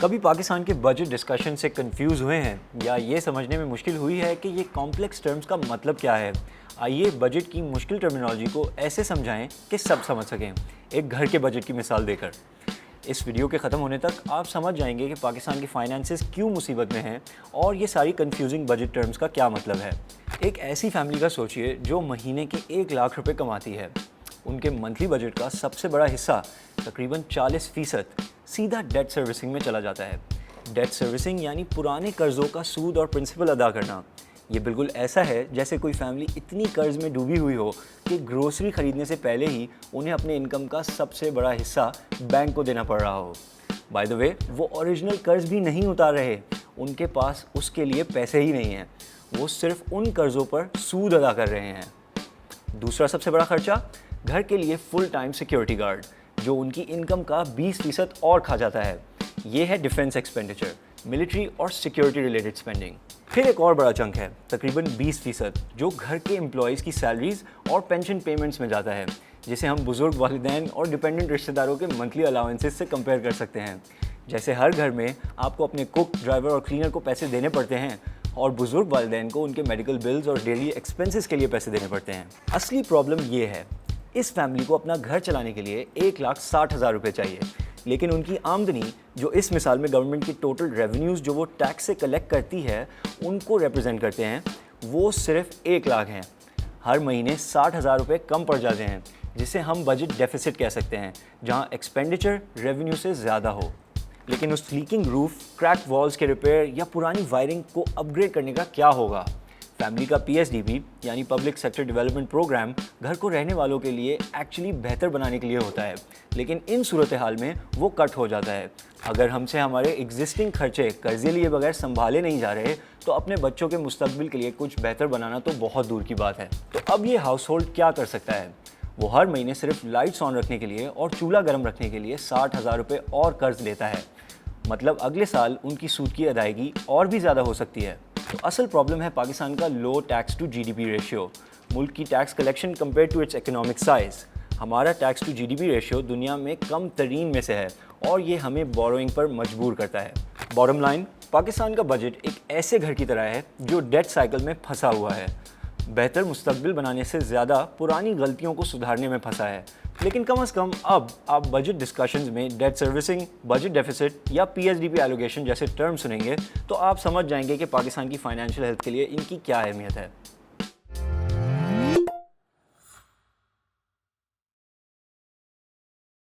کبھی پاکستان کے budget discussion سے کنفیوز ہوئے ہیں یا یہ سمجھنے میں مشکل ہوئی ہے کہ یہ کمپلیکس ٹرمز کا مطلب کیا ہے؟ آئیے بجٹ کی مشکل ٹرمینالوجی کو ایسے سمجھائیں کہ سب سمجھ سکیں، ایک گھر کے بجٹ کی مثال دے کر۔ اس ویڈیو کے ختم ہونے تک آپ سمجھ جائیں گے کہ پاکستان کی فائنانسز کیوں مصیبت میں ہیں اور یہ ساری کنفیوزنگ بجٹ ٹرمز کا کیا مطلب ہے۔ ایک ایسی فیملی کا سوچئے جو مہینے کے 1 لاکھ روپے کماتی ہے۔ ان کے منتھلی بجٹ کا سب سے بڑا حصہ تقریباً 40% سیدھا ڈیٹ سروسنگ میں چلا جاتا ہے۔ ڈیٹ سروسنگ یعنی پرانے قرضوں کا سود اور پرنسپل ادا کرنا۔ یہ بالکل ایسا ہے جیسے کوئی فیملی اتنی قرض میں ڈوبی ہوئی ہو کہ گروسری خریدنے سے پہلے ہی انہیں اپنے انکم کا سب سے بڑا حصہ بینک کو دینا پڑ رہا ہو۔ بائی دا وے، وہ اوریجنل قرض بھی نہیں اتار رہے، ان کے پاس اس کے لیے پیسے ہی نہیں ہیں، وہ صرف ان قرضوں پر سود ادا کر رہے ہیں۔ دوسرا سب سے بڑا خرچہ گھر کے لیے فل ٹائم سیکیورٹی گارڈ، جو ان کی انکم کا 20% اور کھا جاتا ہے۔ یہ ہے ڈیفنس ایکسپینڈیچر، ملٹری اور سیکیورٹی ریلیٹڈ سپینڈنگ۔ پھر ایک اور بڑا چنک ہے تقریباً 20% جو گھر کے امپلائیز کی سیلریز اور پینشن پیمنٹس میں جاتا ہے، جسے ہم بزرگ والدین اور ڈیپینڈنٹ رشتہ داروں کے منتھلی الاؤنسز سے کمپیئر کر سکتے ہیں۔ جیسے ہر گھر میں آپ کو اپنے کوک، ڈرائیور اور کلینر کو پیسے دینے پڑتے ہیں، اور بزرگ والدین کو ان کے میڈیکل بلز اور ڈیلی ایکسپنسز کے لیے پیسے دینے پڑتے ہیں۔ اصلی پرابلم یہ ہے، اس فیملی کو اپنا گھر چلانے کے لیے 1,60,000 روپے چاہیے، لیکن ان کی آمدنی جو اس مثال میں گورنمنٹ کی ٹوٹل ریونیوز جو وہ ٹیکس سے کلیکٹ کرتی ہے ان کو ریپرزینٹ کرتے ہیں، وہ صرف 1 لاکھ ہیں۔ ہر مہینے 60,000 روپے کم پڑ جاتے ہیں، جسے ہم بجٹ ڈیفیسٹ کہہ سکتے ہیں، جہاں ایکسپینڈیچر ریونیو سے زیادہ ہو۔ لیکن اس لیکنگ روف، کریک والز کے ریپیئر یا پرانی وائرنگ کو اپ گریڈ کرنے کا کیا ہوگا؟ فیملی کا PSDP یعنی پبلک سیکٹر ڈیولپمنٹ پروگرام گھر کو رہنے والوں کے لیے ایکچولی بہتر بنانے کے لیے ہوتا ہے، لیکن ان صورتحال میں وہ کٹ ہو جاتا ہے۔ اگر ہم سے ہمارے ایگزسٹنگ خرچے قرضے لیے بغیر سنبھالے نہیں جا رہے تو اپنے بچوں کے مستقبل کے لیے کچھ بہتر بنانا تو بہت دور کی بات ہے۔ تو اب یہ ہاؤس ہولڈ کیا کر سکتا ہے؟ وہ ہر مہینے صرف لائٹس آن رکھنے کے لیے اور چولہا گرم رکھنے کے لیے 60,000 روپے اور قرض لیتا ہے۔ مطلب اگلے سال ان کی سود کی ادائیگی اور بھی زیادہ ہو سکتی ہے۔ تو اصل پرابلم ہے پاکستان کا low tax to GDP ratio, ملک کی tax collection compare to its economic size. ہمارا ٹیکس ٹو GDP ریشیو دنیا میں کم ترین میں سے ہے اور یہ ہمیں بوروئنگ پر مجبور کرتا ہے۔ باٹم لائن، پاکستان کا بجٹ ایک ایسے گھر کی طرح ہے جو ڈیٹ سائیکل میں پھنسا ہوا ہے، بہتر مستقبل بنانے سے زیادہ پرانی غلطیوں کو سدھارنے میں پھنسا ہے۔ لیکن کم از کم اب آپ بجٹ ڈسکشنز میں ڈیٹ سروسنگ، بجٹ ڈیفیسٹ یا PSDP ایلوگیشن جیسے ٹرم سنیں گے تو آپ سمجھ جائیں گے کہ پاکستان کی فائنینشیل ہیلتھ کے لیے ان کی کیا اہمیت ہے۔